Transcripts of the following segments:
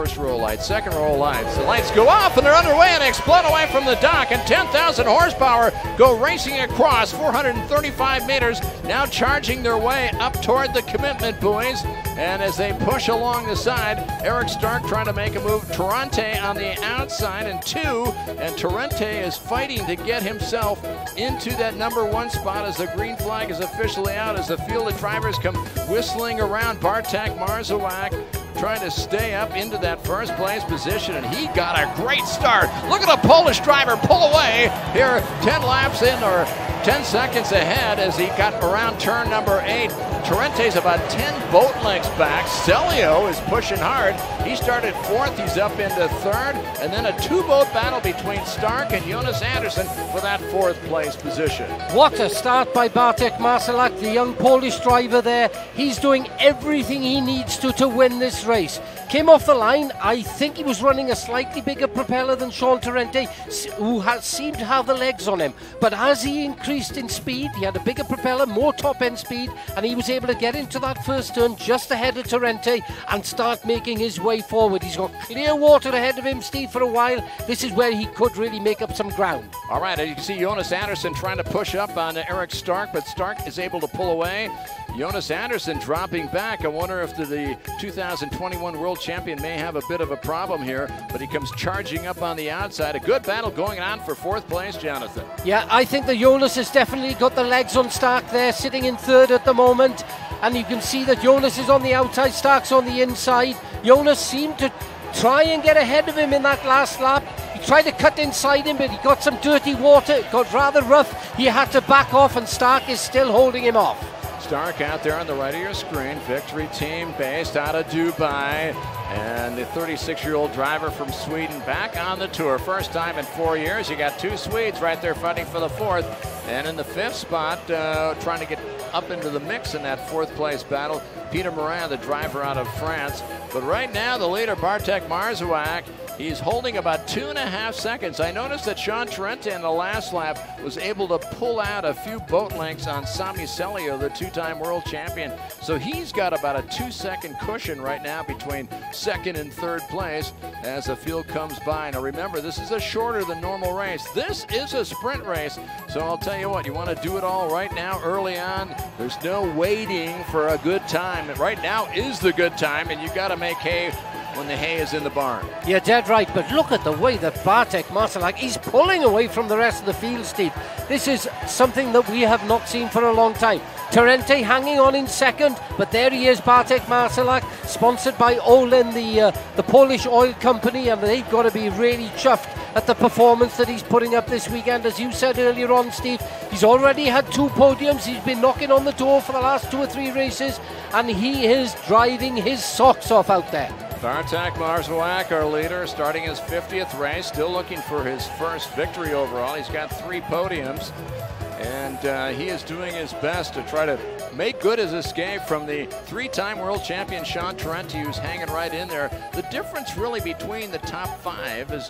First row lights, second row lights. The lights go off and they're underway and explode away from the dock, and 10,000 horsepower go racing across 435 meters, now charging their way up toward the commitment buoys. And as they push along the side, Eric Stark trying to make a move. Torrente on the outside in 2, and Torrente is fighting to get himself into that #1 spot as the green flag is officially out, as the field of drivers come whistling around. Bartek Marzawak trying to stay up into that first place position, and he got a great start. Look at the Polish driver pull away here 10 laps in, or 10 seconds ahead, as he got around turn number 8. Torrente's about 10 boat lengths back. Celio is pushing hard. He started 4th, he's up into 3rd, and then a 2-boat battle between Stark and Jonas Andersen for that 4th place position. What a start by Bartek Marzawak, the young Polish driver there. He's doing everything he needs to win this race. Came off the line, I think he was running a slightly bigger propeller than Sean Torrente, who seemed to have the legs on him. But as he increased in speed, he had a bigger propeller, more top-end speed, and he was able to get into that first turn just ahead of Torrente and start making his way forward. He's got clear water ahead of him, Steve, for a while. This is where he could really make up some ground. All right, you can see Jonas Andersen trying to push up on Eric Stark, but Stark is able to pull away. Jonas Andersen dropping back. I wonder if the 2021 World Champion may have a bit of a problem here, but he comes charging up on the outside. A good battle going on for 4th place, Jonathan. Yeah, I think that Jonas has definitely got the legs on Stark there, sitting in 3rd at the moment. And you can see that Jonas is on the outside, Stark's on the inside. Jonas seemed to try and get ahead of him in that last lap. He tried to cut inside him, but he got some dirty water. It got rather rough. He had to back off, and Stark is still holding him off. Stark out there on the right of your screen, Victory Team based out of Dubai, and the 36-year-old driver from Sweden back on the tour. First time in 4 years. You got 2 Swedes right there fighting for the 4th, and in the 5th spot, trying to get up into the mix in that 4th place battle, Peter Morin, the driver out of France. But right now, the leader, Bartek Marzawak, he's holding about 2.5 seconds. I noticed that Sean Torrente in the last lap was able to pull out a few boat lengths on Sami Celio, the 2-time world champion. So he's got about a 2-second cushion right now between 2nd and 3rd place as the field comes by. Now remember, this is a shorter than normal race. This is a sprint race. So I'll tell you what, you want to do it all right now early on. There's no waiting for a good time. Right now is the good time, and you got to make hay when the hay is in the barn. You're dead right, but look at the way that Bartek Marzawak, he's pulling away from the rest of the field, Steve. This is something that we have not seen for a long time. Torrente hanging on in 2nd, but there he is, Bartek Marzawak, sponsored by Olin, the Polish oil company, and they've got to be really chuffed at the performance that he's putting up this weekend. As you said earlier on, Steve, he's already had 2 podiums. He's been knocking on the door for the last 2 or 3 races, and he is driving his socks off out there. Bartek Marzawak, our leader, starting his 50th race, still looking for his first victory overall. He's got 3 podiums, and he is doing his best to try to make good his escape from the 3-time world champion Sean Torrente, who's hanging right in there. The difference really between the top 5 is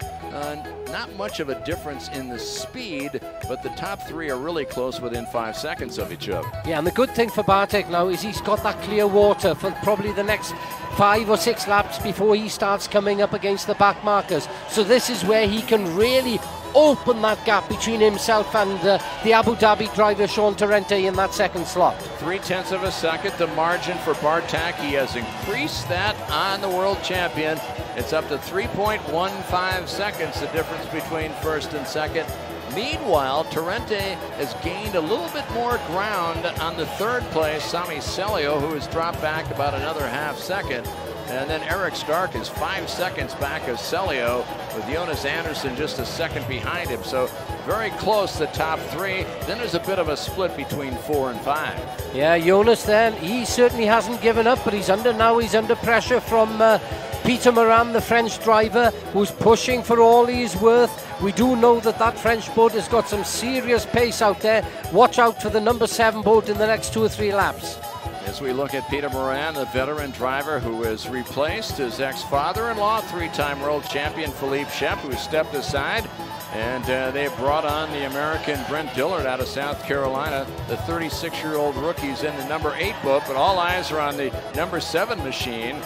not much of a difference in the speed, but the top 3 are really close, within 5 seconds of each other. Yeah, and the good thing for Bartek now is he's got that clear water for probably the next 5 or 6 laps before he starts coming up against the back markers. So this is where he can really open that gap between himself and the Abu Dhabi driver Sean Torrente in that 2nd slot. 0.3 of a second, the margin for Bartek. He has increased that on the world champion. It's up to 3.15 seconds, the difference between 1st and 2nd. Meanwhile, Torrente has gained a little bit more ground on the 3rd place, Sami Celio, who has dropped back about another ½ second. And then Eric Stark is 5 seconds back of Celio, with Jonas Andersen just a second behind him. So very close, the top 3. Then there's a bit of a split between 4 and 5. Yeah, Jonas then, he certainly hasn't given up, but he's under pressure from Peter Morin, the French driver, who's pushing for all he's worth. We do know that that French boat has got some serious pace out there. Watch out for the number 7 boat in the next 2 or 3 laps. As we look at Peter Morin, the veteran driver who has replaced his ex-father-in-law, 3-time world champion Philippe Shep, who stepped aside. And they brought on the American Brent Dillard out of South Carolina. The 36-year-old rookie's in the number 8 boat, but all eyes are on the number 7 machine.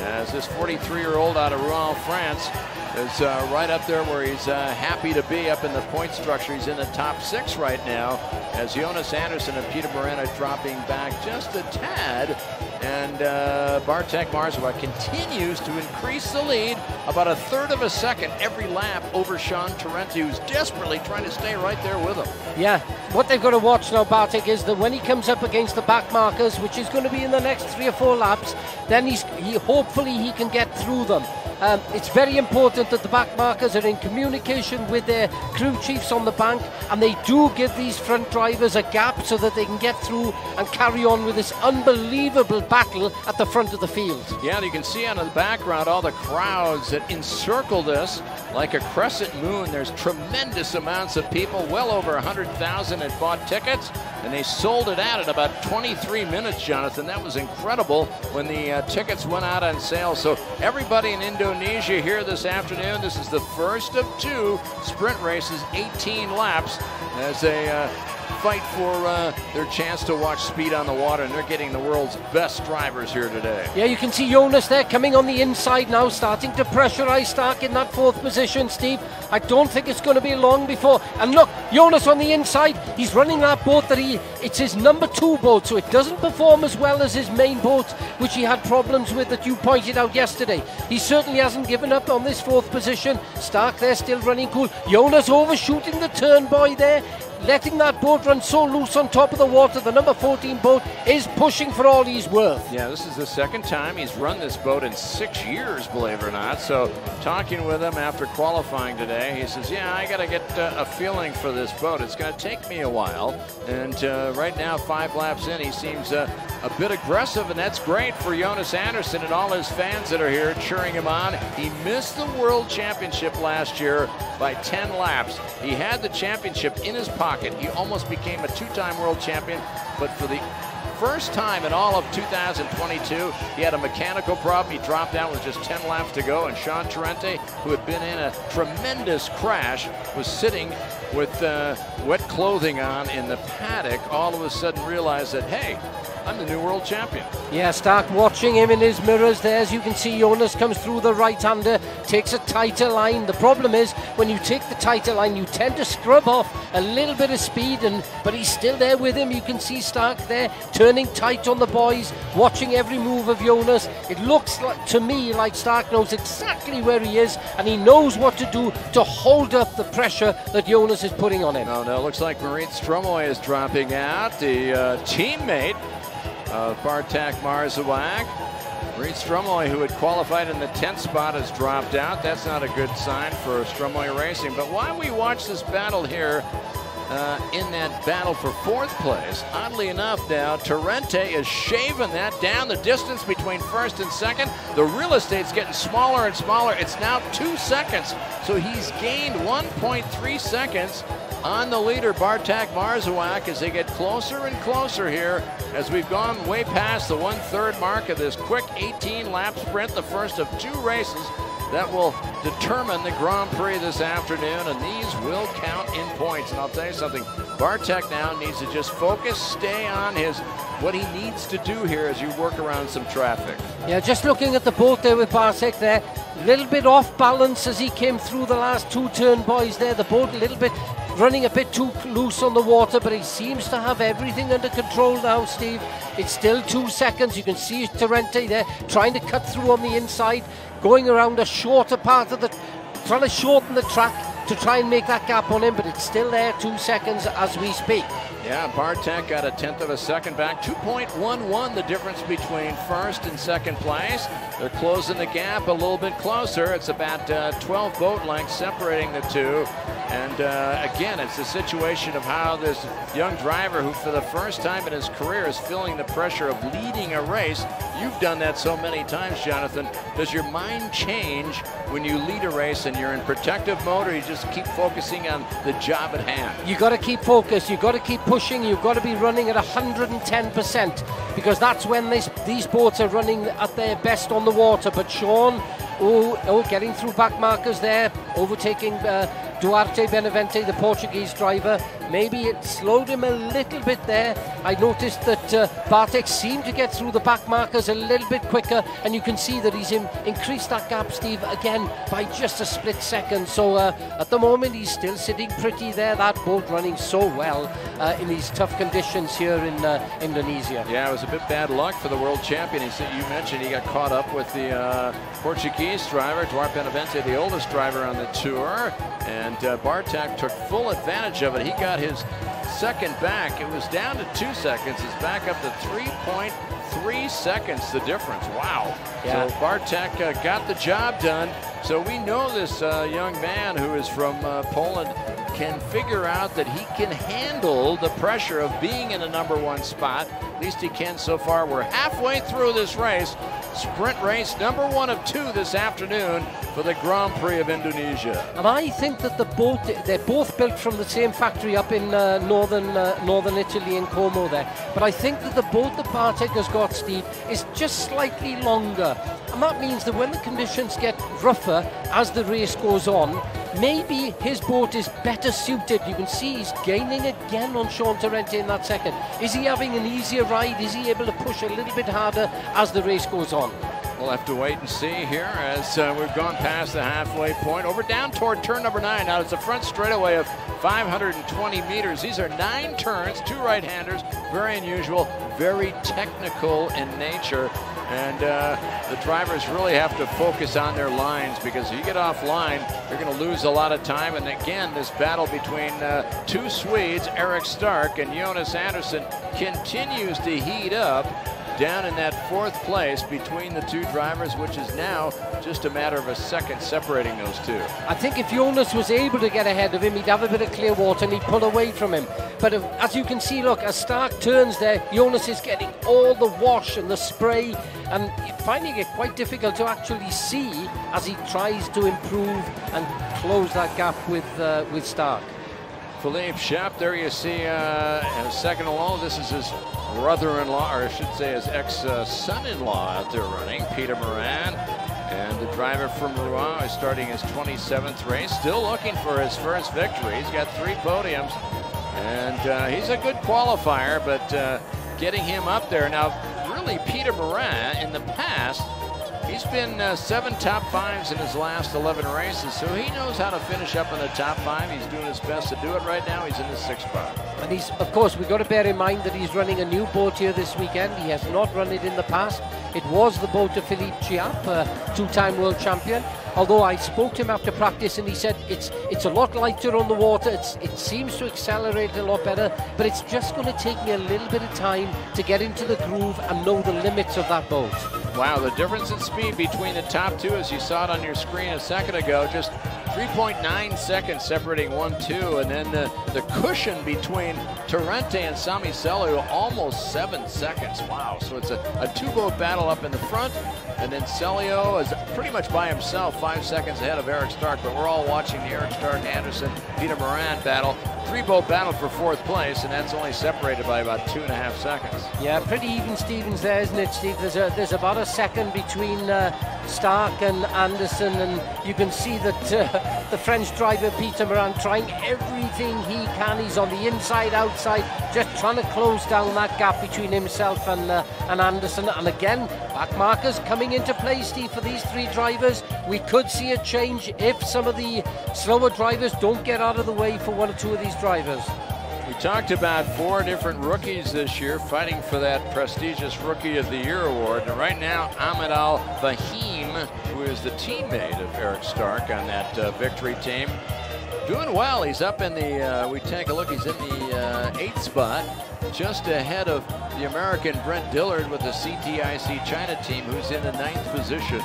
as this 43-year-old out of Rouen, France, is right up there where he's happy to be up in the point structure. He's in the top 6 right now, as Jonas Andersen and Peter Moreno dropping back just a tad. And Bartek Marzowiak continues to increase the lead about 1/3 of a second every lap over Sean Tarenti, who's desperately trying to stay right there with him. Yeah, what they've got to watch now, Bartek, is that when he comes up against the back markers, which is going to be in the next 3 or 4 laps, then hopefully he can get through them. It's very important that the back markers are in communication with their crew chiefs on the bank, and they do give these front drivers a gap so that they can get through and carry on with this unbelievable battle at the front of the field. Yeah, you can see out in the background all the crowds that encircle this like a crescent moon. There's tremendous amounts of people. Well over 100,000 had bought tickets, and they sold it out at about 23 minutes, Jonathan. That was incredible when the tickets went out on sale. So everybody in Indonesia here this afternoon. This is the first of 2 sprint races, 18 laps, as they fight for their chance to watch speed on the water, and they're getting the world's best drivers here today. Yeah, you can see Jonas there coming on the inside now, starting to pressurize Stark in that 4th position, Steve. I don't think it's going to be long before. And look, Jonas on the inside, he's running that boat that it's his number 2 boat, so it doesn't perform as well as his main boat, which he had problems with that you pointed out yesterday. He certainly hasn't given up on this 4th position. Stark there still running cool. Jonas overshooting the turn boy there, letting that boat run so loose on top of the water. The number 14 boat is pushing for all he's worth. Yeah, this is the 2nd time he's run this boat in 6 years, believe it or not. So talking with him after qualifying today, he says, yeah, I got to get a feeling for this boat. It's going to take me a while. And right now, 5 laps in, he seems a bit aggressive, and that's great for Jonas Andersen and all his fans that are here cheering him on. He missed the World Championship last year by 10 laps. He had the championship in his pocket. He almost became a 2-time world champion, but for the first time in all of 2022, he had a mechanical problem. He dropped out with just 10 laps to go, and Sean Tarenti, who had been in a tremendous crash, was sitting with wet clothing on in the paddock, all of a sudden realized that, hey, I'm the new world champion. Yeah, Stark watching him in his mirrors there. As you can see, Jonas comes through the right-hander, takes a tighter line. The problem is, when you take the tighter line, you tend to scrub off a little bit of speed, but he's still there with him. You can see Stark there, turning tight on the boys, watching every move of Jonas. It looks like, to me, like Stark knows exactly where he is, and he knows what to do to hold up the pressure that Jonas is putting on him. No, it looks like Marit Stromoy is dropping out, the teammate of Bartek Marzowiak. Marit Stromoy, who had qualified in the 10th spot, has dropped out. That's not a good sign for Stromoy Racing. But while we watch this battle here, in that battle for 4th place, oddly enough now, Tarenti is shaving that down, the distance between 1st and 2nd. The real estate's getting smaller and smaller. It's now 2 seconds, so he's gained 1.3 seconds on the leader, Bartek Marzowiak, as they get closer and closer here, as we've gone way past the 1/3 mark of this quick 18-lap sprint, the first of 2 races that will determine the Grand Prix this afternoon, and these will count in points. And I'll tell you something, Bartek now needs to just focus, stay on what he needs to do here as you work around some traffic. Yeah, just looking at the boat there with Bartek there, a little bit off balance as he came through the last 2 turn boys there. The boat a little bit running a bit too loose on the water, but he seems to have everything under control now, Steve. It's still 2 seconds. You can see Tarenti there trying to cut through on the inside, going around a shorter part of trying to shorten the track to try and make that gap on him, but it's still there, 2 seconds as we speak. Yeah, Bartek got a 1/10 of a second back, 2.11 the difference between 1st and 2nd place. They're closing the gap a little bit closer. It's about 12 boat lengths separating the 2. And again, it's a situation of how this young driver, who for the first time in his career is feeling the pressure of leading a race. You've done that so many times, Jonathan. Does your mind change when you lead a race and you're in protective mode, or you just keep focusing on the job at hand? You got to keep focused. You got to keep pushing. You've got to be running at 110%, because that's when these boats are running at their best on the water. But Sean, getting through back markers there, overtaking Duarte Benavente, the Portuguese driver. maybe it slowed him a little bit there. I noticed that Bartek seemed to get through the back markers a little bit quicker, and you can see that he's increased that gap, Steve, again by just a split second. So at the moment he's still sitting pretty there. That boat running so well in these tough conditions here in Indonesia. Yeah, it was a bit bad luck for the world champion. You mentioned he got caught up with the Portuguese driver, Duarte Benavente, the oldest driver on the tour, and Bartek took full advantage of it. He got his second back. It was down to 2 seconds. It's back up to 3.3 seconds, the difference. Wow. Yeah. So Bartek got the job done. So we know this young man who is from Poland can figure out that he can handle the pressure of being in a #1 spot. At least he can so far. We're halfway through this race. Sprint race #1 of 2 this afternoon for the Grand Prix of Indonesia. And I think that they're both built from the same factory up in northern Italy in Como there. But I think that the boat that Bartek has got, Steve, is just slightly longer. And that means that when the conditions get rougher as the race goes on, maybe his boat is better suited. You can see he's gaining again on Sean Torrente in that second. Is he having an easier ride? Is he able to push a little bit harder as the race goes on? We'll have to wait and see here as we've gone past the halfway point. Over down toward turn #9. Now it's a front straightaway of 520 meters. These are 9 turns, 2 right-handers. Very unusual, very technical in nature. And the drivers really have to focus on their lines, because if you get off line, you're going to lose a lot of time. And again, this battle between 2 Swedes, Eric Stark and Jonas Andersson, continues to heat up down in that 4th place between the 2 drivers, which is now just a matter of a second separating those 2. I think if Jonas was able to get ahead of him, he'd have a bit of clear water and he'd pull away from him. But as you can see, look, as Stark turns there, Jonas is getting all the wash and the spray, and finding it quite difficult to actually see as he tries to improve and close that gap with Stark. Philippe Shep, there you see second alone. This is his brother-in-law, or I should say his ex-son-in-law out there running, Peter Moran. And the driver from Rouen is starting his 27th race, still looking for his first victory. He's got 3 podiums, and he's a good qualifier, but getting him up there. Now, really, Peter Moran, in the past, he's been 7 top 5s in his last 11 races, so he knows how to finish up in the top 5. He's doing his best to do it right now. He's in the 6th spot. And he's, of course, we've got to bear in mind that he's running a new boat here this weekend. He has not run it in the past. It was the boat of Philippe Chiappe, 2-time world champion. Although I spoke to him after practice and he said it's a lot lighter on the water, it seems to accelerate a lot better, but it's just going to take me a little bit of time to get into the groove and know the limits of that boat. Wow, the difference in speed between the top 2, as you saw it on your screen a second ago, just 3.9 seconds separating 1-2, and then the cushion between Torrente and Sami Selio, almost 7 seconds. Wow, so it's a 2-boat battle up in the front, and then Selio is pretty much by himself, 5 seconds ahead of Eric Stark, but we're all watching the Eric Stark, Anderson, Peter Moran battle. 3-boat battle for 4th place, and that's only separated by about 2.5 seconds. Yeah, pretty even Stevens there, isn't it, Steve? There's about a second between Stark and Anderson, and you can see that the French driver Peter Moran trying everything he can. He's on the inside, outside, just trying to close down that gap between himself and Anderson. And again, back markers coming into play, Steve, for these 3 drivers. We could see a change if some of the slower drivers don't get out of the way for 1 or 2 of these drivers. We talked about 4 different rookies this year fighting for that prestigious Rookie of the Year award. And right now, Ahmed Al-Fahim, who is the teammate of Eric Stark on that victory team, doing well. He's up in the, we take a look, he's in the 8th spot, just ahead of the American Brent Dillard with the CTIC China team, who's in the 9th position.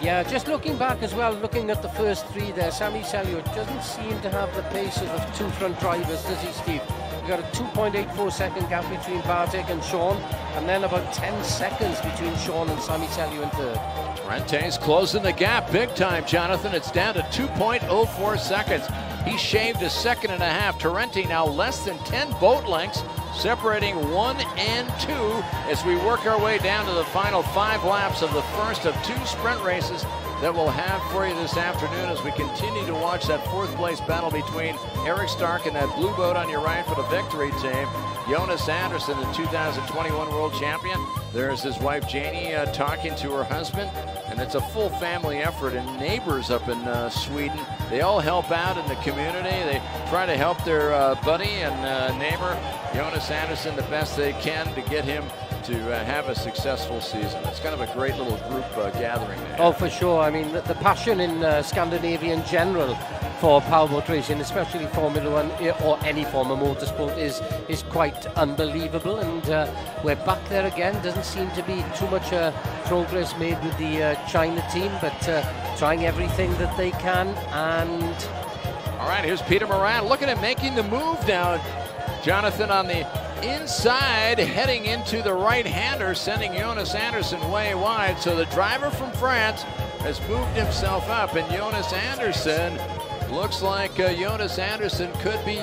Yeah, just looking back as well, looking at the first 3 there, Sami Selio doesn't seem to have the pace of the 2 front drivers, does he, Steve? We've got a 2.84 second gap between Bartek and Sean, and then about 10 seconds between Sean and Sami Selio in 3rd. Torrente's closing the gap big time, Jonathan. It's down to 2.04 seconds. He shaved a 1.5 seconds. Torrente now less than 10 boat lengths, separating 1 and 2 as we work our way down to the final 5 laps of the first of 2 sprint races that we'll have for you this afternoon as we continue to watch that fourth place battle between Eric Stark and that blue boat on your right for the victory team. Jonas Andersson, the 2021 world champion. There's his wife Janie talking to her husband, and it's a full family effort, and neighbors up in Sweden, they all help out in the community. They try to help their buddy and neighbor Jonas Andersson the best they can to get him to have a successful season. It's kind of a great little group gathering there. Oh, for sure. I mean, the passion in Scandinavia in general for powerboat racing, especially Formula One or any form of motorsport, is quite unbelievable. And we're back there again. Doesn't seem to be too much progress made with the China team, but trying everything that they can. And all right, here's Peter Moran. Look at him making the move now. Jonathan on the inside, heading into the right-hander, sending Jonas Andersson way wide. So the driver from France has moved himself up, and Jonas Andersson looks like Jonas Andersson could be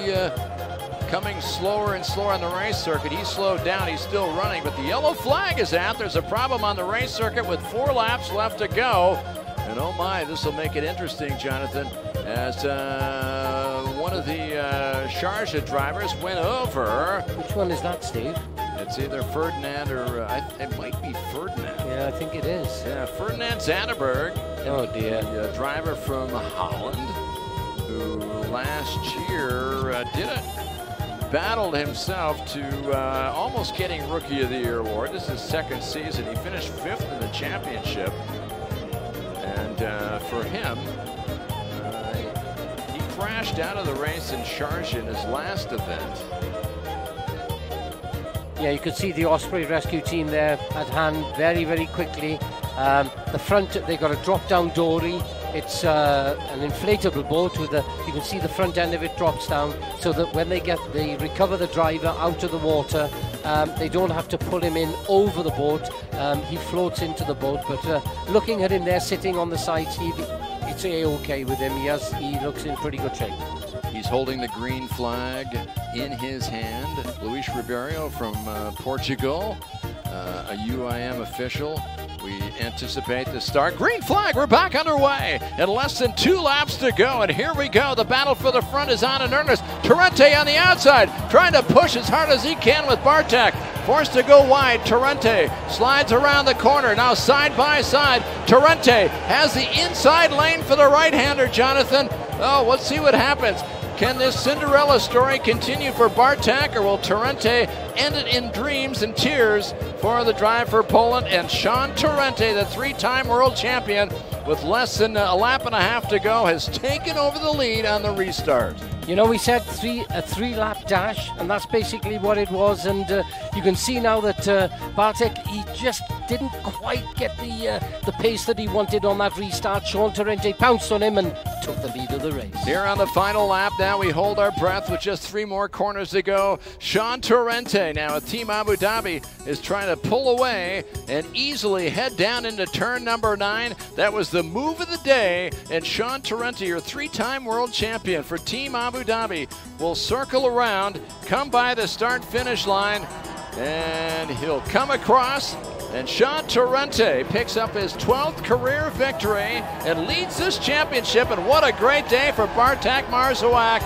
coming slower and slower on the race circuit. He's slowed down, he's still running, but the yellow flag is out. There's a problem on the race circuit with 4 laps left to go. And oh my, this will make it interesting, Jonathan, as one of the Sharjah drivers went over. Which one is that, Steve? It's either Ferdinand or it might be Ferdinand. Yeah, I think it is. Yeah, Ferdinand Zanderberg. Oh dear. The driver from Holland, who last year battled himself to almost getting Rookie of the Year award. This is his second season. He finished 5th in the championship. And for him, he crashed out of the race in Sharjah in his last event. Yeah, you could see the Osprey rescue team there at hand very, very quickly. The front, they got a drop-down dory. It's an inflatable boat with you can see the front end of it drops down, so that when they recover the driver out of the water, they don't have to pull him in over the boat. He floats into the boat, but looking at him there sitting on the side, Steve, it's a-okay with him. He looks in pretty good shape. He's holding the green flag in his hand. Luis Ribeiro from Portugal, a UIM official. We anticipate the start. Green flag, we're back underway. And less than 2 laps to go. And here we go. The battle for the front is on in earnest. Torrente on the outside, trying to push as hard as he can with Bartek. Forced to go wide. Torrente slides around the corner. Now side by side. Torrente has the inside lane for the right-hander, Jonathan. Oh, let's see what happens. Can this Cinderella story continue for Bartek, or will Torrente end it in dreams and tears for the drive for Poland? And Sean Torrente, the 3-time world champion, with less than a lap and a half to go, has taken over the lead on the restart. You know, we said a 3-lap dash, and that's basically what it was. And you can see now that Bartek, he just didn't quite get the pace that he wanted on that restart. Sean Torrente pounced on him and took the lead of the race. Here on the final lap now, we hold our breath with just 3 more corners to go. Sean Torrente now with Team Abu Dhabi is trying to pull away and easily head down into turn number 9. That was the move of the day, and Sean Torrente, your 3-time world champion for Team Abu Dhabi, will circle around, come by the start-finish line, and he'll come across. And Sean Torrente picks up his 12th career victory and leads this championship. And what a great day for Bartek Marzoak.